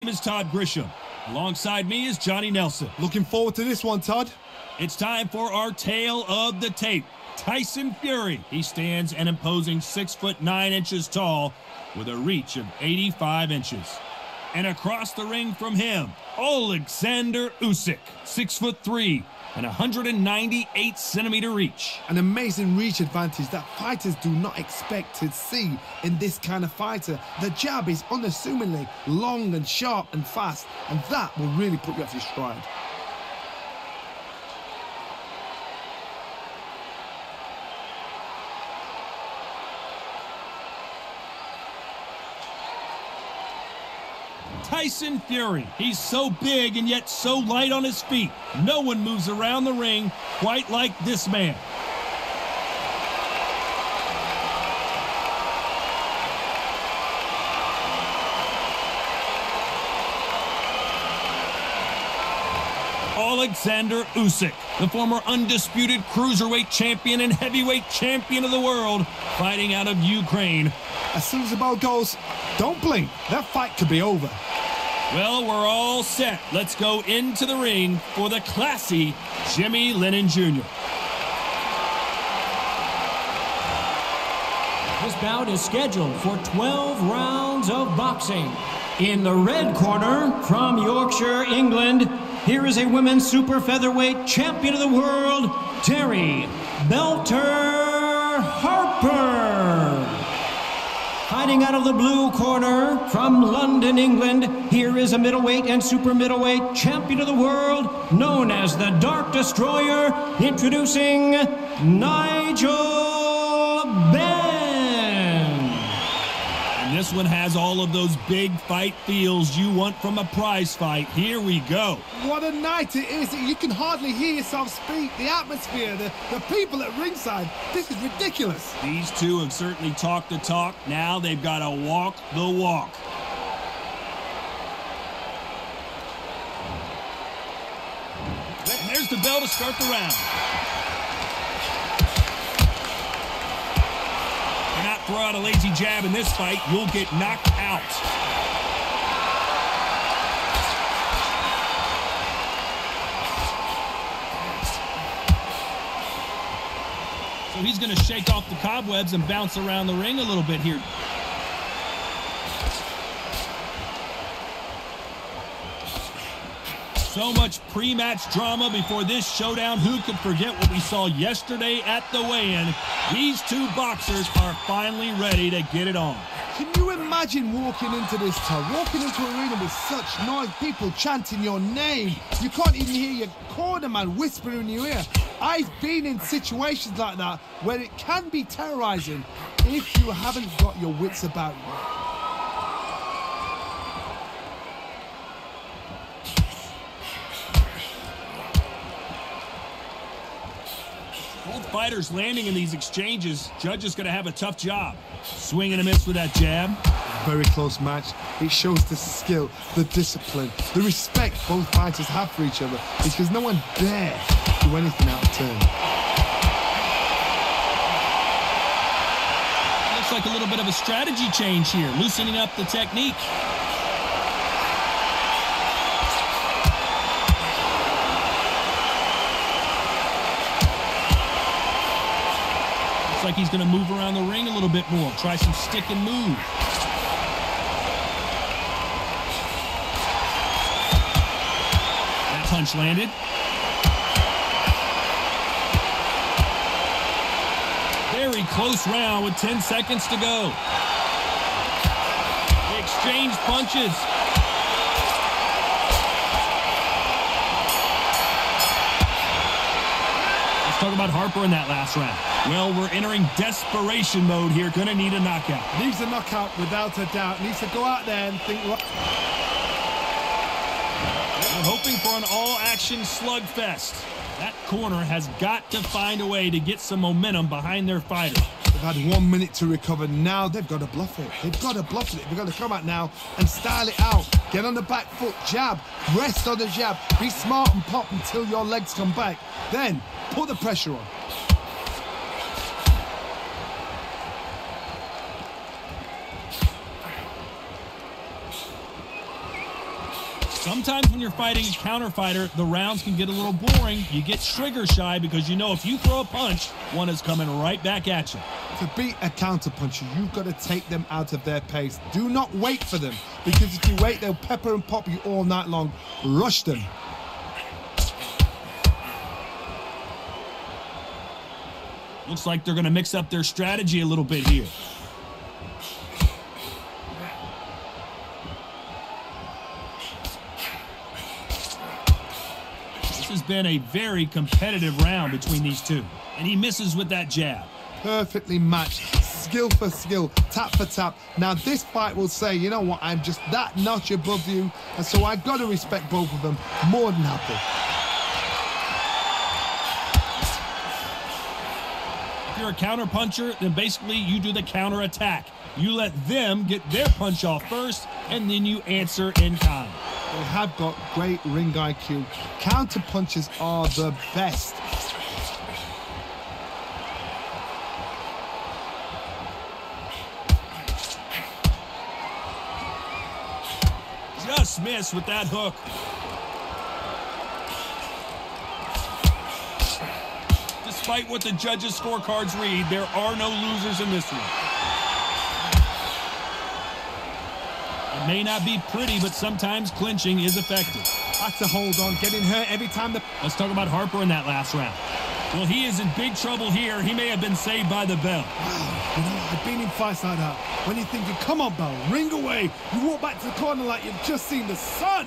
is Todd Grisham. Alongside me is Johnny Nelson. Looking forward to this one, Todd. It's time for our tale of the tape. Tyson Fury. He stands an imposing 6'9" tall with a reach of 85 inches. And across the ring from him, OLEKSANDR USYK, 6'3" and 198-centimeter reach. An amazing reach advantage that fighters do not expect to see in this kind of fighter. The jab is unassumingly long and sharp and fast, and that will really put you off your stride. Tyson Fury. He's so big and yet so light on his feet. No one moves around the ring quite like this man. OLEKSANDR USYK, the former undisputed cruiserweight champion and heavyweight champion of the world, fighting out of Ukraine. As soon as the bell goes, don't blink. That fight could be over. Well, we're all set. Let's go into the ring for the classy Jimmy Lennon Jr. This bout is scheduled for 12 rounds of boxing. In the red corner, from Yorkshire, England, here is a women's super featherweight champion of the world, Terry Belter Harper. Hiding out of the blue corner, from London, England, here is a middleweight and super middleweight champion of the world, known as the Dark Destroyer, introducing Nigel Benn. And this one has all of those big fight feels you want from a prize fight. Here we go. What a night it is. You can hardly hear yourself speak. The atmosphere, the people at ringside. This is ridiculous. These two have certainly talked the talk. Now they've got to walk the walk. And there's the bell to start the round. Do not throw out a lazy jab in this fight. You'll get knocked out. So he's going to shake off the cobwebs and bounce around the ring a little bit here. So much pre-match drama before this showdown. Who could forget what we saw yesterday at the weigh-in? These two boxers are finally ready to get it on. Can you imagine walking into this town, walking into an arena with such noise, people chanting your name? You can't even hear your corner man whispering in your ear. I've been in situations like that where it can be terrorizing if you haven't got your wits about you. Both fighters landing in these exchanges. Judge is going to have a tough job. Swing and a miss with that jab. Very close match. It shows the skill, the discipline, the respect both fighters have for each other, because no one dare do anything out of turn. Looks like a little bit of a strategy change here, loosening up the technique. Looks like he's going to move around the ring a little bit more. Try some stick and move. That punch landed. Very close round with 10 seconds to go. They exchange punches. Let's talk about Harper in that last round. Well, we're entering desperation mode here. Gonna need a knockout. Needs a knockout without a doubt. Needs to go out there and think. I'm hoping for an all-action slugfest. That corner has got to find a way to get some momentum behind their fighter. They've had 1 minute to recover. Now they've got to bluff it. They've got to bluff it. They've got to come out now and style it out. Get on the back foot, jab, rest on the jab. Be smart and pop until your legs come back. Then put the pressure on. Sometimes when you're fighting a counter fighter, the rounds can get a little boring. You get trigger shy because you know if you throw a punch, one is coming right back at you. To beat a counter puncher, you've got to take them out of their pace. Do not wait for them, because if you wait, they'll pepper and pop you all night long. Rush them. Looks like they're going to mix up their strategy a little bit here. This has been a very competitive round between these two, and he misses with that jab. Perfectly matched, skill for skill, tap for tap. Now this fight will say, you know what, I'm just that notch above you, and so I've got to respect both of them more than happy. If you're a counter puncher, then basically you do the counter attack. You let them get their punch off first, and then you answer in kind. They have got great ring IQ. Counter punches are the best. Just missed with that hook. Despite what the judges' scorecards read, there are no losers in this one. It may not be pretty, but sometimes clinching is effective. That's a hold on, getting hurt every time the... Let's talk about Harper in that last round. Well, he is in big trouble here. He may have been saved by the bell. Wow, you know, I've been in fights like that. When you're thinking, come on, Bell, ring away. You walk back to the corner like you've just seen the sun.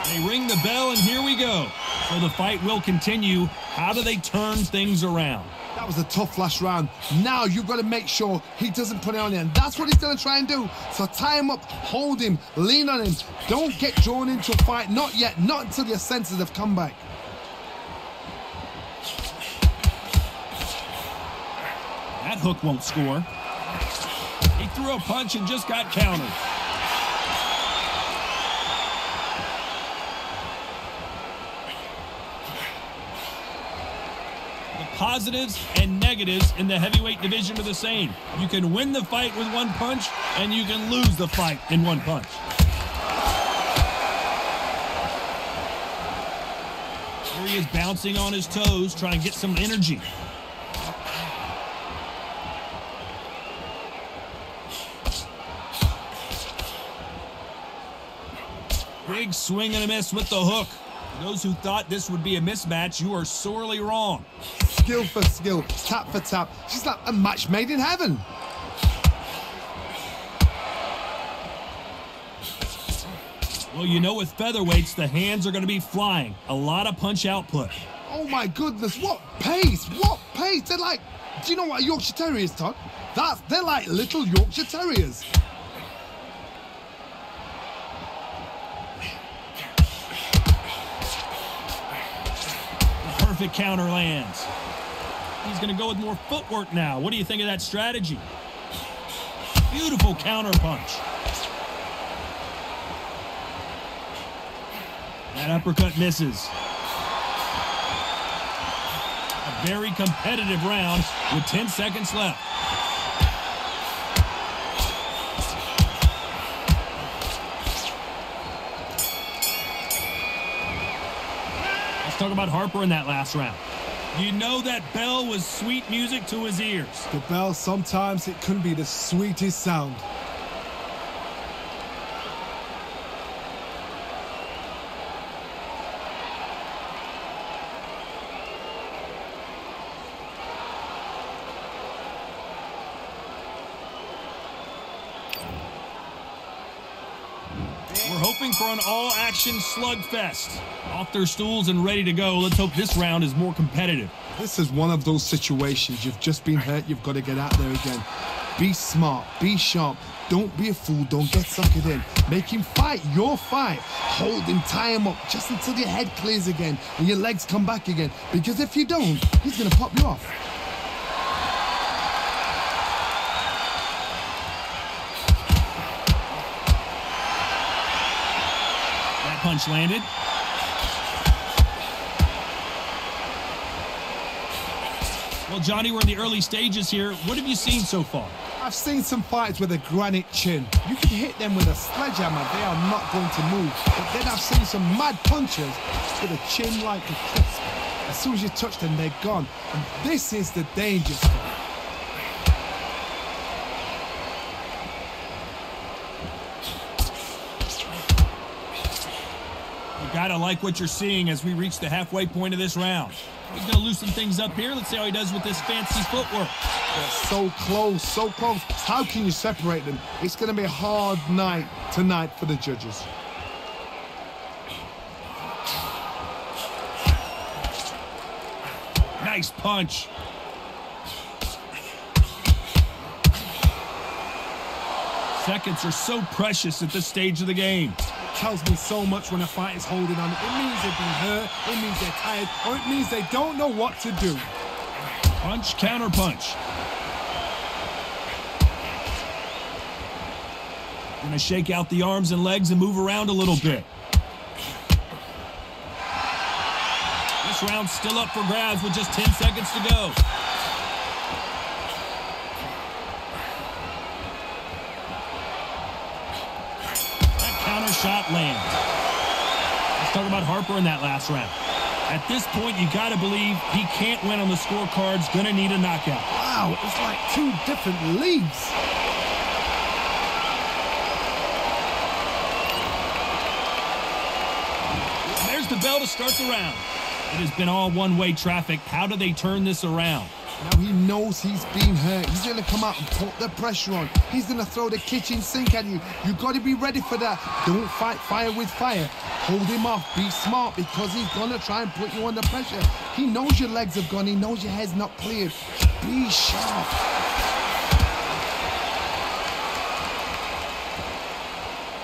They ring the bell, and here we go. So the fight will continue. How do they turn things around? That was a tough last round. Now you've got to make sure he doesn't put it on you, and that's what he's going to try and do. So tie him up, hold him, lean on him. Don't get drawn into a fight. Not yet. Not until your senses have come back. That hook won't score. He threw a punch and just got countered. Positives and negatives in the heavyweight division are the same. You can win the fight with one punch, and you can lose the fight in one punch. Here he is bouncing on his toes, trying to get some energy. Big swing and a miss with the hook. For those who thought this would be a mismatch, you are sorely wrong. Skill for skill, tap for tap. She's like a match made in heaven. Well, you know, with featherweights, the hands are going to be flying. A lot of punch output. Oh my goodness, what pace, what pace. They're like, do you know what a Yorkshire Terrier is, Todd? They're like little Yorkshire Terriers. Perfect counter lands. He's going to go with more footwork now. What do you think of that strategy? Beautiful counter punch. That uppercut misses. A very competitive round with 10 seconds left. Let's talk about Harper in that last round. You know that bell was sweet music to his ears. The bell, sometimes it can be the sweetest sound. We're hoping for an all-action slugfest. Off their stools and ready to go. Let's hope this round is more competitive. This is one of those situations. You've just been hurt. You've got to get out there again. Be smart. Be sharp. Don't be a fool. Don't get suckered in. Make him fight your fight. Hold him, tie him up just until your head clears again and your legs come back again. Because if you don't, he's going to pop you off. Punch landed. Well, Johnny, we're in the early stages here. What have you seen so far? I've seen some fighters with a granite chin. You can hit them with a sledgehammer, they are not going to move. But then I've seen some mad punchers with a chin like a crisp. As soon as you touch them, they're gone. And this is the danger spot. You gotta like what you're seeing as we reach the halfway point of this round. He's gonna loosen things up here. Let's see how he does with this fancy footwork. They're so close, so close. How can you separate them? It's gonna be a hard night tonight for the judges. Nice punch. Seconds are so precious at this stage of the game. Tells me so much when a fight is holding on. It means they've been hurt, it means they're tired, or it means they don't know what to do. Punch, counter punch. Gonna shake out the arms and legs and move around a little bit. This round's still up for grabs with just 10 seconds to go. Shot lands. Let's talk about Harper in that last round. At this point, you got to believe he can't win on the scorecards. Going to need a knockout. Wow, it's like two different leagues. There's the bell to start the round. It has been all one-way traffic. How do they turn this around? Now he knows he's been hurt. He's going to come out and put the pressure on. He's going to throw the kitchen sink at you. You've got to be ready for that. Don't fight fire with fire. Hold him off. Be smart because he's going to try and put you under pressure. He knows your legs have gone. He knows your head's not cleared. Be sharp.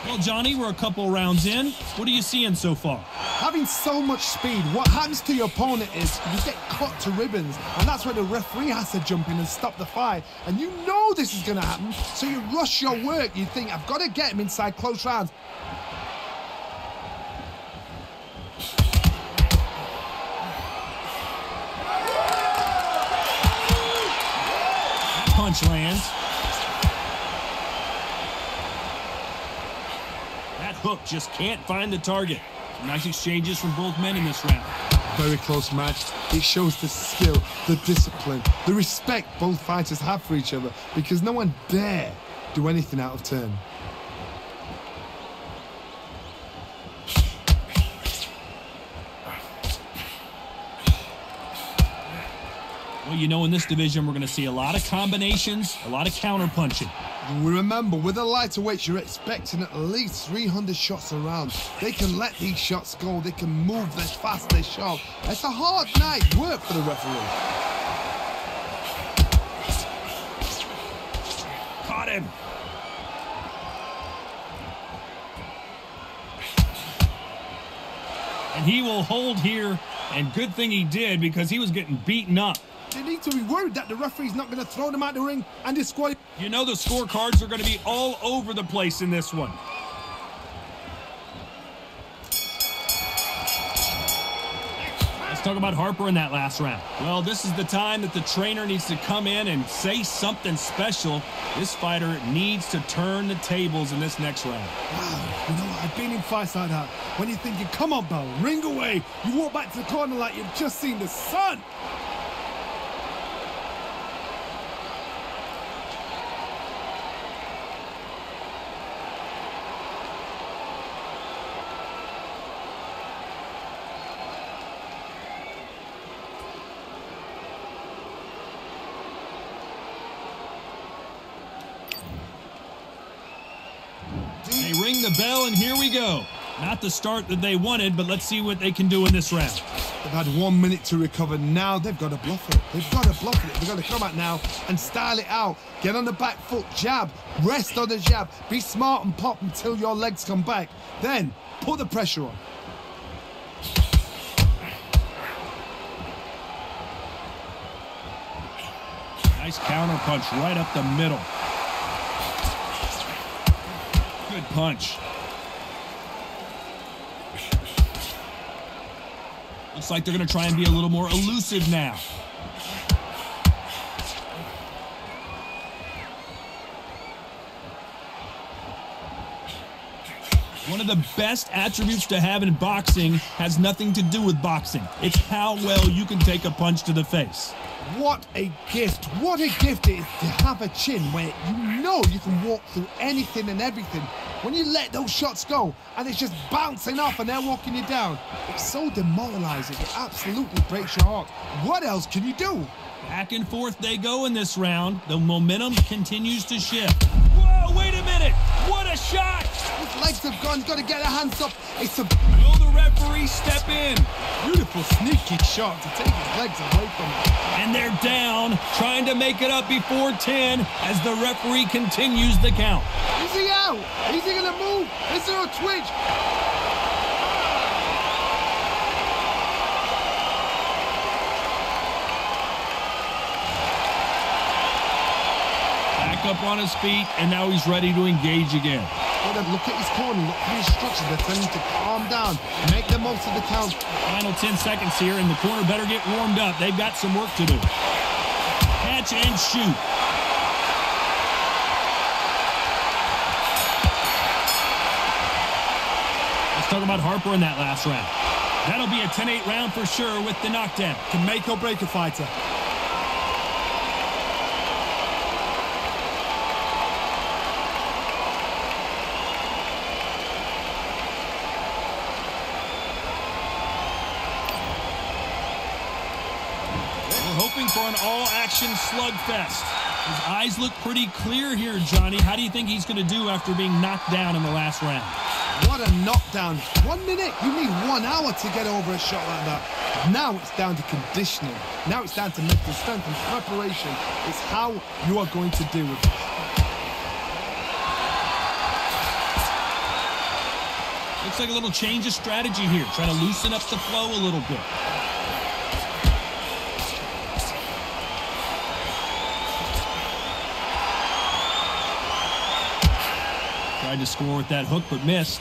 Well, Johnny, we're a couple rounds in. What are you seeing so far? Having so much speed, what happens to your opponent is you get cut to ribbons, and that's where the referee has to jump in and stop the fight. And you know this is going to happen, so you rush your work. You think, I've got to get him inside close rounds. That punch lands. That hook just can't find the target. Nice exchanges from both men in this round. Very close match. It shows the skill, the discipline, the respect both fighters have for each other because no one dare do anything out of turn. Well, you know, in this division, we're going to see a lot of combinations, a lot of counter punching. Remember, with the lighter weights, you're expecting at least 300 shots around. They can let these shots go. They can move as fast as sharp. It's a hard night work for the referee. Caught him. And he will hold here, and good thing he did because he was getting beaten up. They need to be worried that the referee's not going to throw them out the ring and disqualify. You know the scorecards are going to be all over the place in this one. Let's talk about Harper in that last round. Well, this is the time that the trainer needs to come in and say something special. This fighter needs to turn the tables in this next round. Wow, you know, I've been in fights like that. When you're thinking, come on, Bell, ring away. You walk back to the corner like you've just seen the sun. They ring the bell, and here we go. Not the start that they wanted, but let's see what they can do in this round. They've had 1 minute to recover. Now they've got to bluff it. They've got to bluff it. They've got to come out now and style it out. Get on the back foot, jab, rest on the jab. Be smart and pop until your legs come back. Then put the pressure on. Nice counter punch right up the middle. Good punch. Looks like they're going to try and be a little more elusive now. One of the best attributes to have in boxing has nothing to do with boxing. It's how well you can take a punch to the face. What a gift. What a gift it is to have a chin where you know you can walk through anything and everything. When you let those shots go and it's just bouncing off and they're walking you down, it's so demoralizing. It absolutely breaks your heart. What else can you do? Back and forth they go in this round. The momentum continues to shift. Whoa, wait a minute. What a shot. His legs have gone. He's got to get a hands up. It's a... Will the referee step in? Beautiful sneaky shot to take his legs away from him. And they're down, trying to make it up before 10 as the referee continues the count. Is he out? Is he going to move? Is there a twitch? Back up on his feet, and now he's ready to engage again. Look at his corner, look at the instructions. They're telling him to calm down, make the most of the count. Final 10 seconds here, and the corner better get warmed up. They've got some work to do. Catch and shoot. Let's talk about Harper in that last round. That'll be a 10-8 round for sure with the knockdown. Can make or break a fighter. Hoping for an all-action slugfest. His eyes look pretty clear here, Johnny. How do you think he's going to do after being knocked down in the last round? What a knockdown. 1 minute. You need 1 hour to get over a shot like that. Now it's down to conditioning. Now it's down to mental strength and preparation. It's how you are going to do it. Looks like a little change of strategy here. Try to loosen up the flow a little bit. Tried to score with that hook, but missed.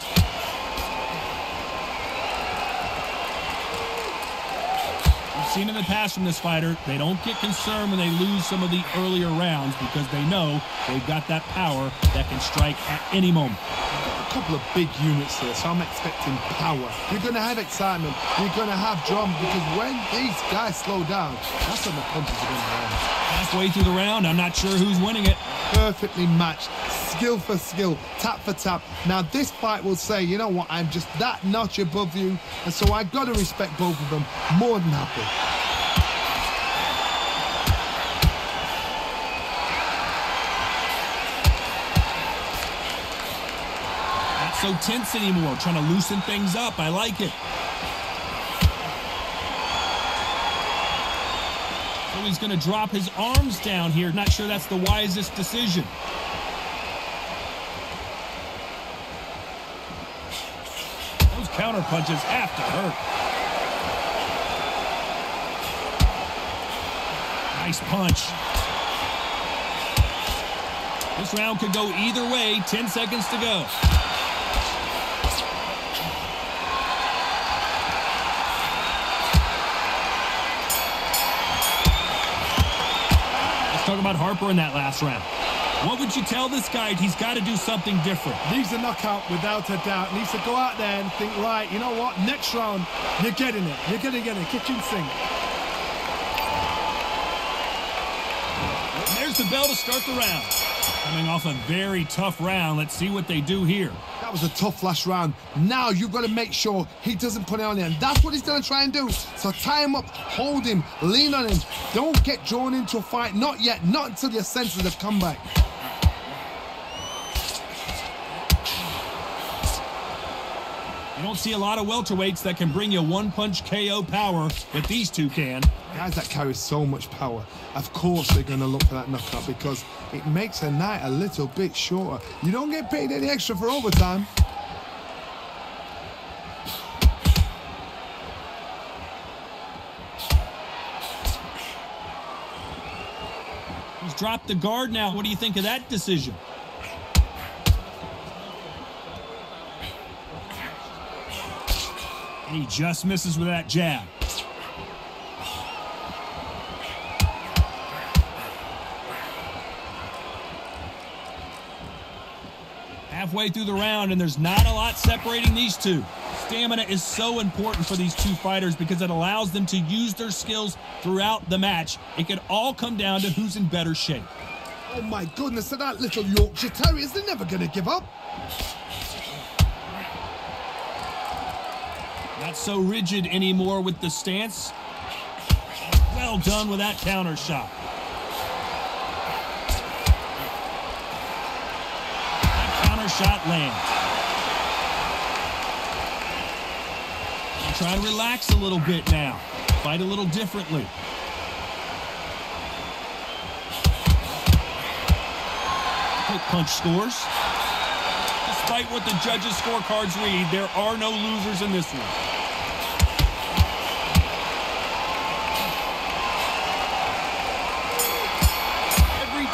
We've seen in the past from this fighter, they don't get concerned when they lose some of the earlier rounds because they know they've got that power that can strike at any moment. A couple of big units here, so I'm expecting power. You're going to have excitement. You're going to have drama because when these guys slow down, that's when the punches are going to land. Halfway through the round, I'm not sure who's winning it. Perfectly matched, skill for skill, tap for tap. Now this fight will say, you know what, I'm just that notch above you, and so I got to respect both of them. More than happy. Not so tense anymore, trying to loosen things up. I like it. So he's going to drop his arms down here. Not sure that's the wisest decision. Those counter punches have to hurt. Nice punch. This round could go either way. 10 seconds to go. Talk about Harper in that last round. What would you tell this guy? He's got to do something different. Needs a knockout without a doubt. Needs to go out there and think, right, you know what? Next round, you're getting it. You're going to get it. Kitchen sink. And there's the bell to start the round. Coming off a very tough round. Let's see what they do here. That was a tough last round. Now you've got to make sure he doesn't put it on him. That's what he's going to try and do. So tie him up, hold him, lean on him. Don't get drawn into a fight. Not yet. Not until your senses have come back. You don't see a lot of welterweights that can bring you one-punch KO power, but these two can. Guys that carry so much power, of course they're going to look for that knockout because it makes a night a little bit shorter. You don't get paid any extra for overtime. He's dropped the guard now. What do you think of that decision? And he just misses with that jab. Halfway through the round, and there's not a lot separating these two. Stamina is so important for these two fighters because it allows them to use their skills throughout the match. It can all come down to who's in better shape. Oh my goodness, so that little Yorkshire Terriers, they're never going to give up. Not so rigid anymore with the stance. Well done with that counter shot. That counter shot lands. I'll try to relax a little bit now. Fight a little differently. Quick punch scores. Despite what the judges' scorecards read, there are no losers in this one.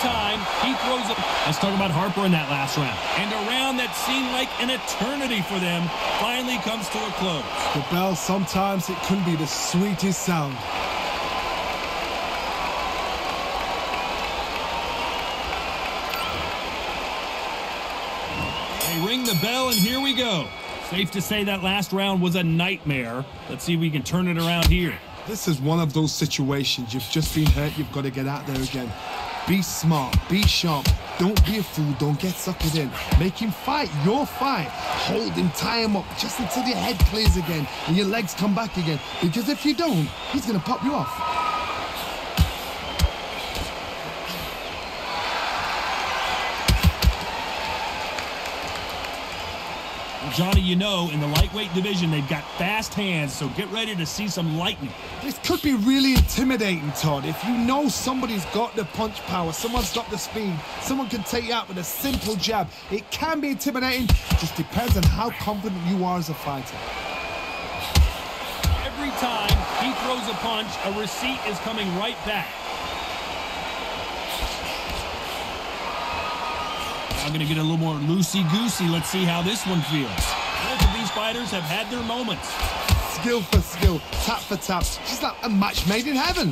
Time he throws it. Let's talk about Harper in that last round. And a round that seemed like an eternity for them finally comes to a close. The bell, sometimes it can be the sweetest sound. They ring the bell, and here we go. Safe to say that last round was a nightmare. Let's see if we can turn it around here. This is one of those situations. You've just been hurt. You've got to get out there again. Be smart, be sharp, don't be a fool, don't get suckered in. Make him fight your fight. Hold him, tie him up, just until your head clears again and your legs come back again. Because if you don't, he's going to pop you off. Johnny, you know, in the lightweight division, they've got fast hands, so get ready to see some lightning. This could be really intimidating, Todd. If you know somebody's got the punch power, someone's got the speed, someone can take you out with a simple jab, it can be intimidating. It just depends on how confident you are as a fighter. Every time he throws a punch, a receipt is coming right back. I'm going to get a little more loosey-goosey. Let's see how this one feels. Both of these fighters have had their moments. Skill for skill, tap for tap. Just like a match made in heaven.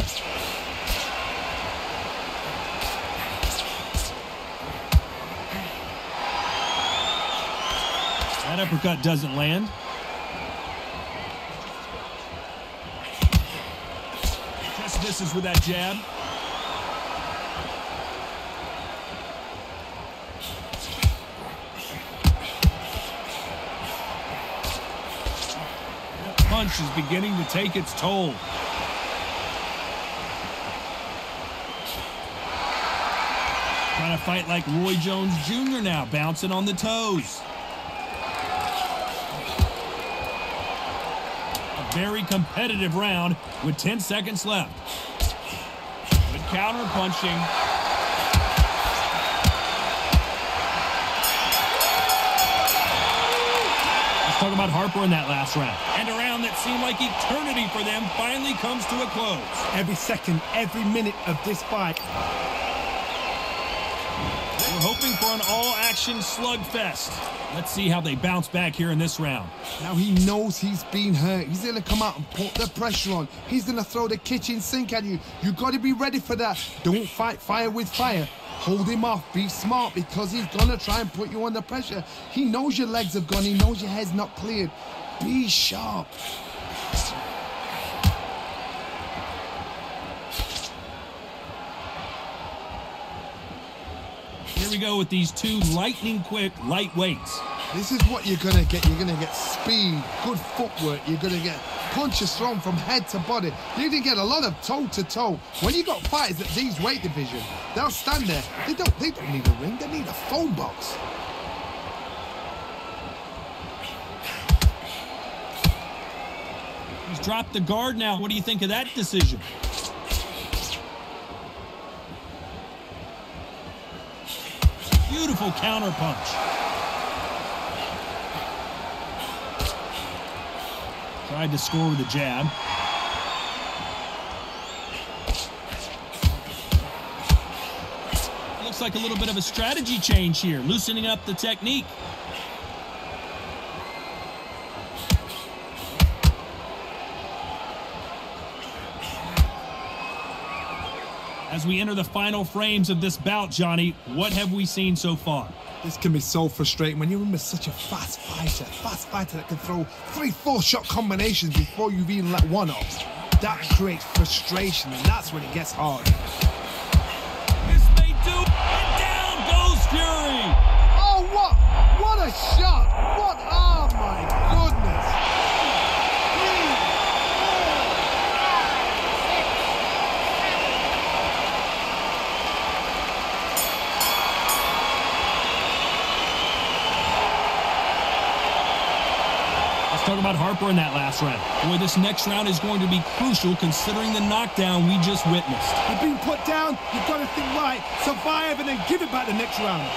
That uppercut doesn't land. Just misses with that jab. Punch is beginning to take its toll. Trying to fight like Roy Jones Jr. now, bouncing on the toes. A very competitive round with 10 seconds left. Good counter punching. Talk about Harper in that last round. And a round that seemed like eternity for them finally comes to a close. Every second, every minute of this fight. We're hoping for an all-action slugfest. Let's see how they bounce back here in this round. Now he knows he's been hurt. He's going to come out and put the pressure on. He's going to throw the kitchen sink at you. You got to be ready for that. Don't fight fire with fire. Hold him off. Be smart because he's going to try and put you under pressure. He knows your legs have gone. He knows your head's not cleared. Be sharp. Here we go with these two lightning-quick lightweights. This is what you're going to get. You're going to get speed, good footwork. You're going to get punches thrown from head to body. You're going to get a lot of toe-to-toe. When you got fighters at these weight division, they'll stand there. They don't need a ring. They need a phone box. He's dropped the guard now. What do you think of that decision? Beautiful counter punch. Tried to score with a jab. Looks like a little bit of a strategy change here, loosening up the technique. As we enter the final frames of this bout, Johnny, what have we seen so far? This can be so frustrating when you're in with such a fast fighter that can throw 3-4 shot combinations before you've even let one off. That creates frustration, and that's when it gets hard. This may do, and down goes Fury! Oh, what a shot! What, oh my goodness! Talk about Harper in that last round. Boy, this next round is going to be crucial considering the knockdown we just witnessed. You've been put down, you've got to think right, survive, and then give it back the next round.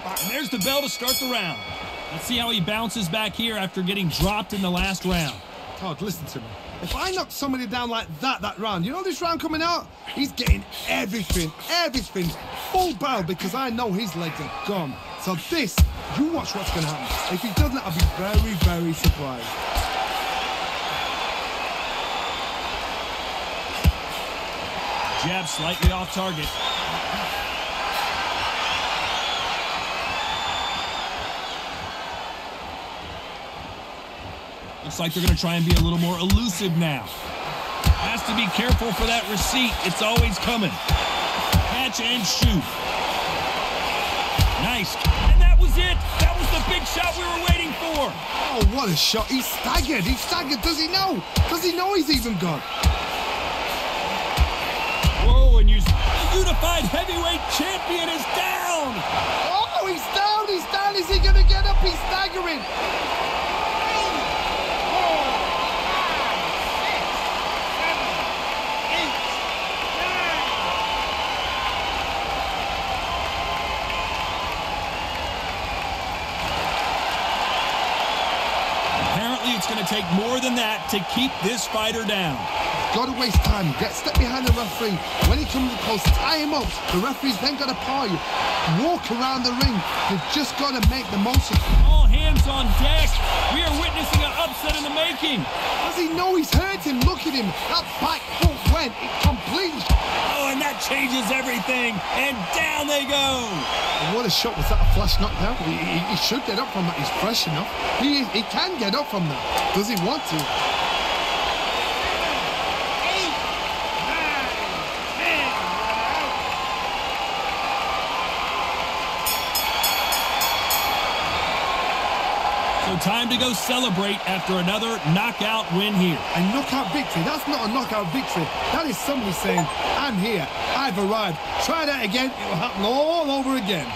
And there's the bell to start the round. Let's see how he bounces back here after getting dropped in the last round. Todd, listen to me. If I knock somebody down like that round, you know this round coming out? He's getting everything, full barrel, because I know his legs are gone. So this, you watch what's going to happen. If he doesn't, I'll be very, very surprised. Jab slightly off target. Looks like they're going to try and be a little more elusive now. Has to be careful for that receipt. It's always coming. Catch and shoot. Nice. And that was it. That was the big shot we were waiting for. Oh, what a shot. He's staggered. He's staggered. Does he know? Does he know he's even gone? Whoa, and the unified heavyweight champion is down. Oh, he's down. He's down. Is he going to get up? He's staggering. It's going to take more than that to keep this fighter down. Got to waste time. Step behind the referee. When he comes close, tie him up. The referee's then got to paw you. Walk around the ring. You've just got to make the most of it. All hands on deck. We are witnessing an upset in the making. Does he know he's hurt him? Look at him. That back foot went. It completely... Oh, and that changes everything. And down they go. What a shot. Was that a flash knockdown? He should get up from that. He's fresh enough. He can get up from that. Does he want to? 8, 9, 10. So time to go celebrate after another knockout win here. A knockout victory? That's not a knockout victory. That is somebody saying, I'm here. I've arrived. Try that again. It will happen all over again.